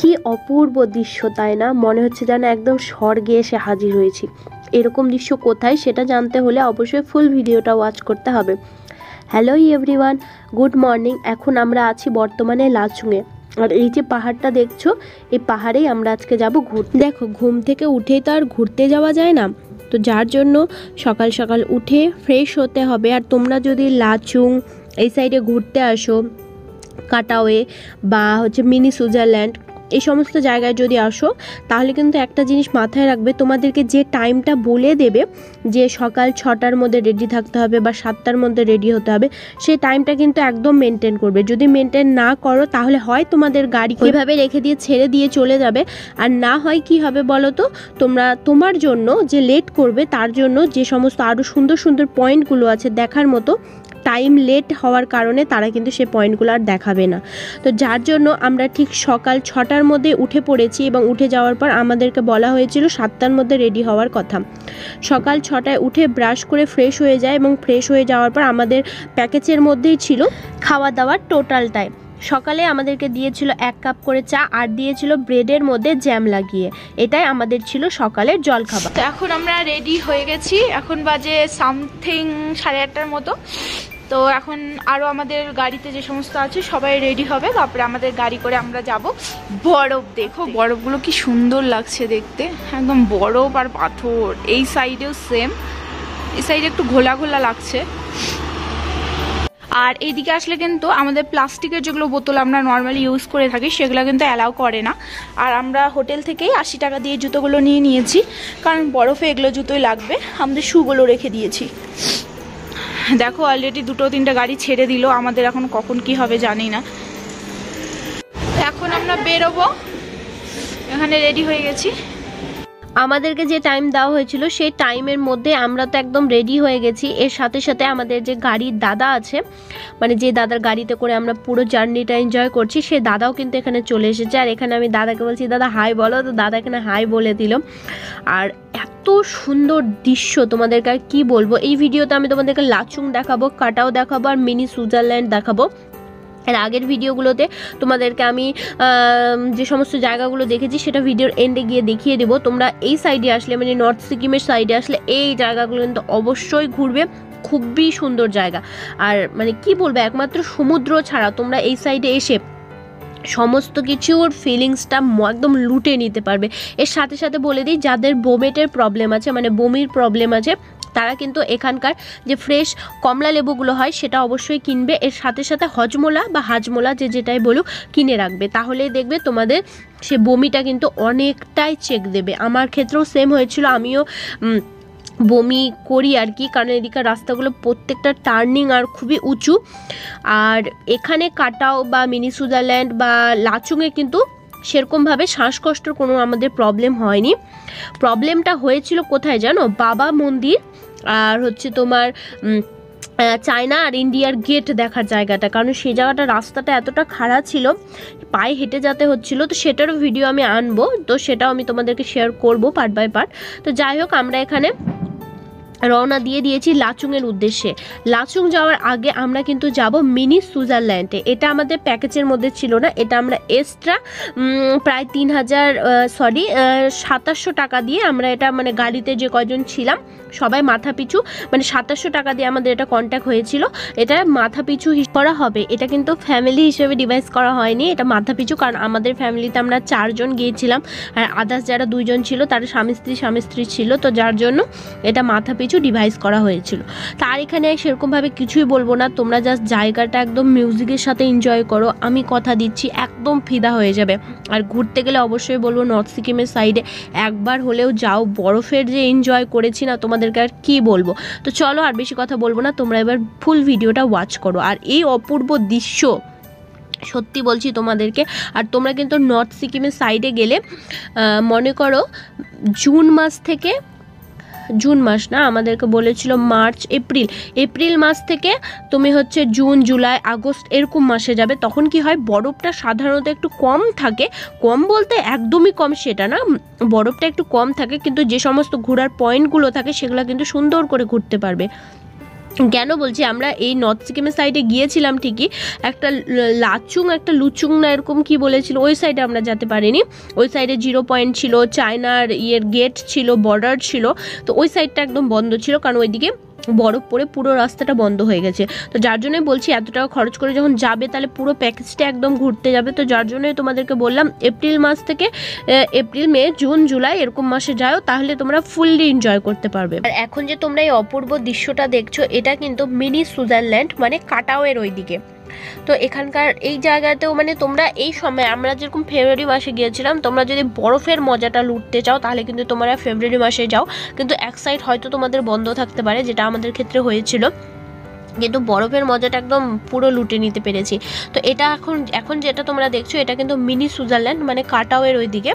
কি অপূর্ব দৃশ্য, তাই না? মনে হচ্ছে যেন একদম স্বর্গে এসে হাজির হয়েছি। এরকম দৃশ্য কোথায় সেটা জানতে হলে অবশ্যই ফুল ভিডিওটা ওয়াচ করতে হবে। Hello everyone, good morning. এখন আমরা আছি বর্তমানে লাচুংয়ে। আর এই যে পাহাড়টা দেখছো, এই পাহাড়েই আমরা আজকে যাব ঘুরতে। দেখো, ঘুম থেকে উঠেই তো আর ঘুরতে যাওয়া যায় না, তো যার জন্য সকাল সকাল উঠে ফ্রেশ হতে হবে। আর তোমরা যদি লাচুং এই সাইডে ঘুরতে আসো, কাটাওয়ে বা হচ্ছে মিনি সুইজারল্যান্ড, এই সমস্ত জায়গায় যদি আসো, তাহলে কিন্তু একটা জিনিস মাথায় রাখবে, তোমাদেরকে যে টাইমটা বলে দেবে যে সকাল 6টার মধ্যে রেডি থাকতে হবে বা 7টার মধ্যে রেডি হতে হবে, সেই টাইমটা কিন্তু একদম মেনটেন করবে। যদি মেনটেন না করো, তাহলে হয় তোমাদের গাড়ি ওইভাবে রেখে দিয়ে ছেড়ে দিয়ে চলে যাবে, আর না হয় কি হবে বলো তো, তোমার জন্য যে লেট করবে তার জন্য যে সমস্ত আরও সুন্দর সুন্দর পয়েন্টগুলো আছে দেখার মতো, টাইম লেট হওয়ার কারণে তারা কিন্তু সে পয়েন্টগুলো আর দেখাবে না। তো যার জন্য আমরা ঠিক সকাল 6টার মধ্যে উঠে পড়েছি, এবং উঠে যাওয়ার পর আমাদেরকে বলা হয়েছিল 7টার মধ্যে রেডি হওয়ার কথা। সকাল 6টায় উঠে ব্রাশ করে ফ্রেশ হয়ে যায়, এবং ফ্রেশ হয়ে যাওয়ার পর আমাদের প্যাকেজের মধ্যেই ছিল খাওয়া দাওয়ার টোটালটাই। সকালে আমাদেরকে দিয়েছিল 1 কাপ করে চা, আর দিয়েছিল ব্রেডের মধ্যে জ্যাম লাগিয়ে। এটাই আমাদের ছিল সকালের জলখাবার। তো এখন আমরা রেডি হয়ে গেছি, এখন বাজে সামথিং 8:30টার মতো। তো এখন আরও আমাদের গাড়িতে যে সমস্ত আছে সবাই রেডি হবে, তারপরে আমাদের গাড়ি করে আমরা যাব। বরফ দেখো, বরফগুলো কি সুন্দর লাগছে দেখতে, একদম বরফ আর পাথর। এই সাইডেও সেম, এই সাইডে একটু ঘোলা ঘোলা লাগছে। আর এইদিকে আসলে কিন্তু আমাদের প্লাস্টিকের যেগুলো বোতল আমরা নর্মালি ইউজ করে থাকি সেগুলো কিন্তু অ্যালাউ করে না। আর আমরা হোটেল থেকেই 80 টাকা দিয়ে জুতোগুলো নিয়ে নিয়েছি, কারণ বরফে এগুলো জুতোই লাগবে। আমাদের শুগুলো রেখে দিয়েছি। দেখো অলরেডি 2-3টা গাড়ি ছেড়ে দিল, আমাদের এখন কখন কি হবে জানি না। এখন আমরা বেরোবো, এখানে রেডি হয়ে গেছি। আমাদেরকে যে টাইম দেওয়া হয়েছিল সেই টাইমের মধ্যে আমরা তো একদম রেডি হয়ে গেছি। এর সাথে সাথে আমাদের যে গাড়ির দাদা আছে, মানে যে দাদার গাড়িতে করে আমরা পুরো জার্নিটা এনজয় করছি, সে দাদাও কিন্তু এখানে চলে এসেছে। আর এখানে আমি দাদাকে বলছি, দাদা হাই বলো, তো দাদা এখানে হাই বলে দিল। আর এত সুন্দর দৃশ্য তোমাদেরকে আর কী বলবো। এই ভিডিওতে আমি তোমাদেরকে লাচুং দেখাবো, কাটাও দেখাবো, আর মিনি সুইজারল্যান্ড দেখাবো। এর আগের ভিডিওগুলোতে তোমাদেরকে আমি যে সমস্ত জায়গাগুলো দেখেছি সেটা ভিডিওর এন্ডে গিয়ে দেখিয়ে দেবো। তোমরা এই সাইডে আসলে, মানে নর্থ সিকিমের সাইডে আসলে এই জায়গাগুলো কিন্তু অবশ্যই ঘুরবে, খুবই সুন্দর জায়গা। আর মানে কি বলবো, একমাত্র সমুদ্র ছাড়া তোমরা এই সাইডে এসে সমস্ত কিছুর ফিলিংসটা একদম লুটে নিতে পারবে। এর সাথে সাথে বলে দিই, যাদের বমিটের প্রবলেম আছে, মানে বমির প্রবলেম আছে, তারা কিন্তু এখানকার যে ফ্রেশ কমলা লেবুগুলো হয় সেটা অবশ্যই কিনবে। এর সাথে সাথে হজমোলা বা হাজমোলা যেটাই বলুক কিনে রাখবে, তাহলেই দেখবে তোমাদের সে বমিটা কিন্তু অনেকটাই চেক দেবে। আমার ক্ষেত্রেও সেম হয়েছিল, আমিও বমি করি আর কি, কারণ এদিকের রাস্তাগুলো প্রত্যেকটা টার্নিং আর খুবই উঁচু। আর এখানে কাটাও বা মিনি সুইজারল্যান্ড বা লাচুংয়ে কিন্তু সেরকমভাবে শ্বাসকষ্টর কোনো আমাদের প্রবলেম হয়নি। প্রবলেমটা হয়েছিল কোথায় জানো, বাবা মন্দির আর হচ্ছে তোমার চায়না আর ইন্ডিয়ার গেট দেখার জায়গাটা, কারণ সেই জায়গাটা রাস্তাটা এতটা খারাপ ছিল, পায়ে হেঁটে যেতে হচ্ছিল। তো সেটারও ভিডিও আমি আনবো, তো সেটাও আমি তোমাদেরকে শেয়ার করবো পার্ট বাই পার্ট। তো যাই হোক, আমরা এখানে রওনা দিয়ে দিয়েছি লাচুংয়ের উদ্দেশ্যে। লাচুং যাওয়ার আগে আমরা কিন্তু যাব মিনি সুইজারল্যান্ডে। এটা আমাদের প্যাকেজের মধ্যে ছিল না, এটা আমরা এক্সট্রা প্রায় 2700 টাকা দিয়ে আমরা এটা, মানে গাড়িতে যে কয়জন ছিলাম সবাই মাথা পিছু, মানে 2700 টাকা দিয়ে আমাদের এটা কন্ট্যাক্ট হয়েছিল। এটা মাথা পিছু করা হবে, এটা কিন্তু ফ্যামিলি হিসেবে ডিভাইস করা হয়নি, এটা মাথা পিছু। কারণ আমাদের ফ্যামিলিতে আমরা 4 জন গিয়েছিলাম, আর আদার্স যারা 2 জন ছিল তারা স্বামী স্ত্রী ছিল, তো যার জন্য এটা মাথা পিছু ডিভাইস করা হয়েছিল। তার এখানে সেরকমভাবে কিছুই বলবো না, তোমরা জাস্ট জায়গাটা একদম মিউজিকের সাথে এনজয় করো, আমি কথা দিচ্ছি একদম ফিদা হয়ে যাবে। আর ঘুরতে গেলে অবশ্যই বলবো নর্থ সিকিমের সাইডে একবার হলেও যাও, বরফের যে এনজয় করেছি না তোমাদেরকে আর কি বলবো। তো চলো আর বেশি কথা বলবো না, তোমরা এবার ফুল ভিডিওটা ওয়াচ করো। আর এই অপূর্ব দৃশ্য সত্যি বলছি তোমাদেরকে। আর তোমরা কিন্তু নর্থ সিকিমের সাইডে গেলে মনে করো জুন মাস থেকে, জুন মাস না, আমাদেরকে বলেছিল মার্চ এপ্রিল মাস থেকে তুমি হচ্ছে জুন জুলাই আগস্ট এরকম মাসে যাবে। তখন কি হয়, বরফটা সাধারণত একটু কম থাকে, কম বলতে একদমই কম সেটা না, বরফটা একটু কম থাকে, কিন্তু যে সমস্ত ঘোরার পয়েন্টগুলো থাকে সেগুলো কিন্তু সুন্দর করে ঘুরতে পারবে। কেন বলছি, আমরা এই নর্থ সিকিমের সাইডে গিয়েছিলাম ঠিকই, একটা লাচুং একটা লুচুং না এরকম কি বলেছিল, ওই সাইডে আমরা যেতে পারিনি। ওই সাইডে 0 পয়েন্ট ছিল, চায়নার গেট ছিল, বর্ডার ছিল, তো ওই সাইডটা একদম বন্ধ ছিল, কারণ ওইদিকে বরফ পড়ে পুরো রাস্তাটা বন্ধ হয়ে গেছে। তো যার জন্যই বলছি এত টাকা খরচ করে যখন যাবে তাহলে পুরো প্যাকেজটা একদম ঘুরতে যাবে। তো যার জন্যই তোমাদেরকে বললাম এপ্রিল মাস থেকে এপ্রিল, মে, জুন, জুলাই এরকম মাসে যাও, তাহলে তোমরা ফুললি এনজয় করতে পারবে। আর এখন যে তোমরা এই অপূর্ব দৃশ্যটা দেখছো, এটা কিন্তু মিনি সুইজারল্যান্ড, মানে কাটাওয়ের ওইদিকে। তো এখানকার এই জায়গাতেও মানে তোমরা এই সময়, আমরা যেরকম ফেব্রুয়ারি মাসে গিয়েছিলাম, তোমরা যদি বরফের মজাটা লুটতে চাও তাহলে কিন্তু তোমরা ফেব্রুয়ারি মাসে যাও, কিন্তু এক সাইড হয়তো তোমাদের বন্ধ থাকতে পারে, যেটা আমাদের ক্ষেত্রে হয়েছিল, কিন্তু বরফের মজাটা একদম পুরো লুটে নিতে পেরেছি। তো এটা এখন যেটা তোমরা দেখছো, এটা কিন্তু মিনি সুইজারল্যান্ড, মানে কাটাওয়ের ওইদিকে।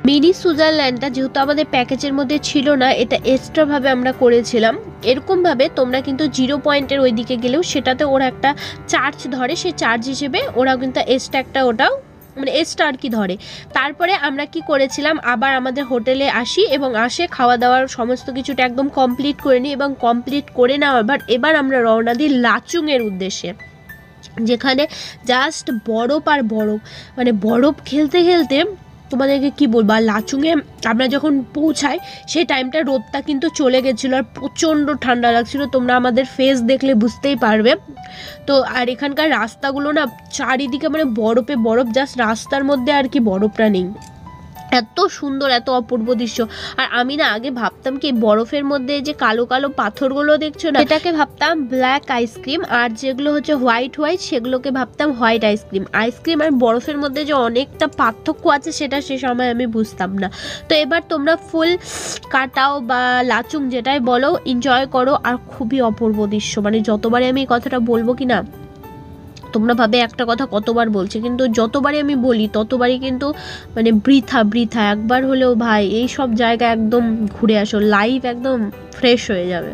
মিনি সুইজারল্যান্ডটা যেহেতু আমাদের প্যাকেজের মধ্যে ছিল না, এটা এক্সট্রাভাবে আমরা করেছিলাম। এরকমভাবে তোমরা কিন্তু 0 পয়েন্টের ওই দিকে গেলেও সেটাতে ওরা একটা চার্জ ধরে, সেই চার্জ হিসেবে ওরা কিন্তু এক্সট্রা একটা ওটাও মানে এক্সট্রা আর কি ধরে। তারপরে আমরা কি করেছিলাম, আবার আমাদের হোটেলে আসি এবং খাওয়া দাওয়ার সমস্ত কিছুটা একদম কমপ্লিট করে নিই, এবং কমপ্লিট করে নেওয়ার এবার আমরা রওনা দিই লাচুংয়ের উদ্দেশ্যে, যেখানে জাস্ট বরফ আর বরফ, মানে বরফ খেলতে খেলতে তোমাদেরকে কি বলবো। আর লাচুংয়ে আমরা যখন পৌঁছাই সেই টাইমটা রোদটা কিন্তু চলে গেছিলো আর প্রচণ্ড ঠান্ডা লাগছিল, তোমরা আমাদের ফেস দেখলে বুঝতেই পারবে। তো আর এখানকার রাস্তাগুলো না চারিদিকে মানে বরফে বরফ, জাস্ট রাস্তার মধ্যে আর কি বরফটা নেই। এত সুন্দর, এত অপূর্ব দৃশ্য। আর আমি না আগে ভাবতাম কি বরফের মধ্যে যে কালো কালো পাথরগুলো দেখছো না, এটাকে ভাবতাম ব্ল্যাক আইসক্রিম, আর যেগুলো হচ্ছে হোয়াইট হোয়াইট সেগুলোকে ভাবতাম হোয়াইট আইসক্রিম। আইসক্রিম আর বরফের মধ্যে যে অনেকটা পার্থক্য আছে সেটা সে সময় আমি বুঝতাম না। তো এবার তোমরা ফুল কাটাও বা লাচুং যেটাই বলো, এনজয় করো। আর খুবই অপূর্ব দৃশ্য, মানে যতবারই আমি এই কথাটা বলবো কি না, তোমরা ভাবে একটা কথা কতবার বলছে, কিন্তু যতবারই আমি বলি ততবারই কিন্তু মানে বৃথা বৃথা। একবার হলেও ভাই এই সব জায়গা একদম ঘুরে আসো, লাইফ একদম ফ্রেশ হয়ে যাবে।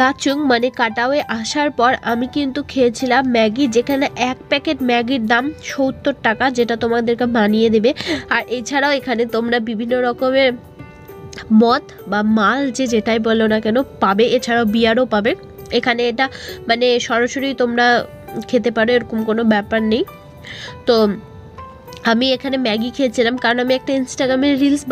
লাচুং মানে কাটাওয়ে আসার পর আমি কিন্তু খেয়েছিলাম ম্যাগি, যেখানে এক প্যাকেট ম্যাগির দাম 70 টাকা, যেটা তোমাদেরকে বানিয়ে দেবে। আর এছাড়াও এখানে তোমরা বিভিন্ন রকমের মদ বা মাল যে যেটাই বলো না কেন পাবে, এছাড়াও বিয়ারও পাবে এখানে। এটা মানে সরাসরি তোমরা খেতে পারো, এরকম কোনো ব্যাপার নেই। তো আমি এখানে ম্যাগি খেয়েছিলাম কারণ আমি একটা ইনস্টাগ্রামে রিলস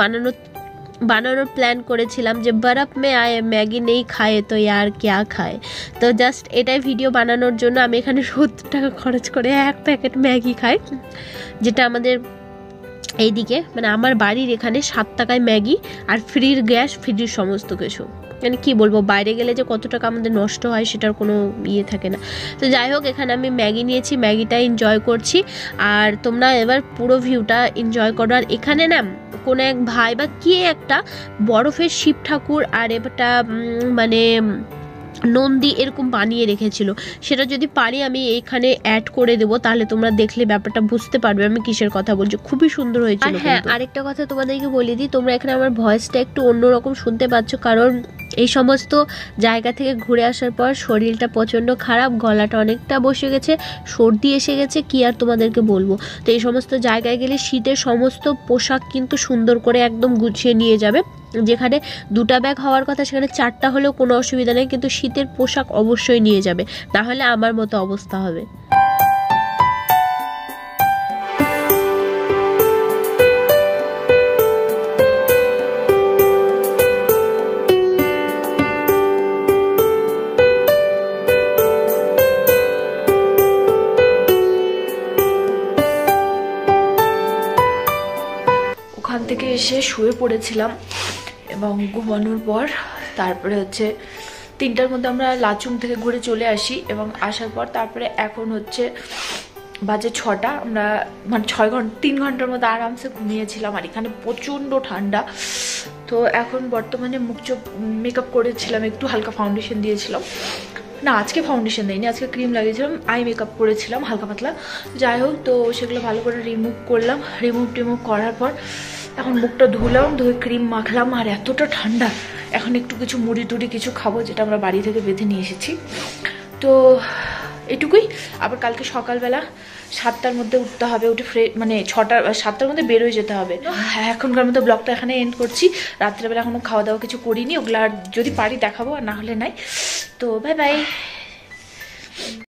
বানানোর প্ল্যান করেছিলাম যে বরফ মে আয়ে ম্যাগি নেই খায় তো ইয়ার ক্যা খায়। তো জাস্ট এটাই ভিডিও বানানোর জন্য আমি এখানে 70 টাকা খরচ করে এক প্যাকেট ম্যাগি খাই, যেটা আমাদের এইদিকে মানে আমার বাড়ির এখানে 7 টাকায় ম্যাগি, আর ফ্রির গ্যাস, ফ্রির সমস্ত কিছু। মানে কি বলবো, বাইরে গেলে যে কত টাকা আমাদের নষ্ট হয় সেটার কোনো ইয়ে থাকে না। তো যাই হোক, এখানে আমি ম্যাগি নিয়েছি, ম্যাগিটা এনজয় করছি। আর তোমরা এবার পুরো ভিউটা এনজয় করো। আর এখানে না কোনো এক ভাই বা কে একটা বরফের শিব ঠাকুর আর এটা মানে নন্দী এরকম বানিয়ে রেখেছিল, সেটা যদি পারি আমি এইখানে অ্যাড করে দেবো, তাহলে তোমরা দেখলে ব্যাপারটা বুঝতে পারবে আমি কিসের কথা বলছি। খুবই সুন্দর হয়েছিল। হ্যাঁ, আরেকটা কথা তোমাদেরকে বলে দিই, তোমরা এখানে আমার ভয়েসটা একটু অন্যরকম শুনতে পাচ্ছ, কারণ এই সমস্ত জায়গা থেকে ঘুরে আসার পর শরীরটা প্রচণ্ড খারাপ, গলাটা অনেকটা বসে গেছে, সর্দি এসে গেছে, কি আর তোমাদেরকে বলবো। তো এই সমস্ত জায়গায় গেলে শীতের সমস্ত পোশাক কিন্তু সুন্দর করে একদম গুছিয়ে নিয়ে যাবে। যেখানে 2টা ব্যাগ হওয়ার কথা সেখানে 4টা হলেও কোনো অসুবিধা নেই, কিন্তু শীতের পোশাক অবশ্যই নিয়ে যাবে, না হলে আমার মতো অবস্থা হবে। ওখান থেকে এসে শুয়ে পড়েছিলাম এবং ঘুমানোর পর তারপরে হচ্ছে 3টার মধ্যে আমরা লাচুং থেকে ঘুরে চলে আসি, এবং আসার পর তারপরে এখন হচ্ছে বাজে 6টা, আমরা মানে 3 ঘন্টার মধ্যে আরামসে ঘুমিয়েছিলাম। আর এখানে প্রচণ্ড ঠান্ডা। তো এখন বর্তমানে মুখ চোখ মেকআপ করেছিলাম, একটু হালকা ফাউন্ডেশন দিয়েছিলাম, না আজকে ফাউন্ডেশন দিইনি, আজকে ক্রিম লাগিয়েছিলাম, আই মেকআপ করেছিলাম হালকা পাতলা, যাই হোক। তো সেগুলো ভালো করে রিমুভ করলাম, রিমুভ করার পর এখন মুখটা ধুলাম, ধুয়ে ক্রিম মাখলাম। আর এতটা ঠান্ডা, এখন একটু কিছু মুড়ি টুড়ি কিছু খাবো, যেটা আমরা বাড়ি থেকে বেঁধে নিয়ে এসেছি। তো এটুকুই। আবার কালকে সকালবেলা 7টার মধ্যে উঠতে হবে, উঠে মানে 7টার মধ্যে বেরোয় যেতে হবে। হ্যাঁ, এখনকার মতো ব্লগটা এখানে এন্ড করছি। রাত্রেবেলা এখনো খাওয়া দাওয়া কিছু করিনি, ওগুলো আর যদি পারি দেখাবো, আর না হলে নাই। তো বাই বাই।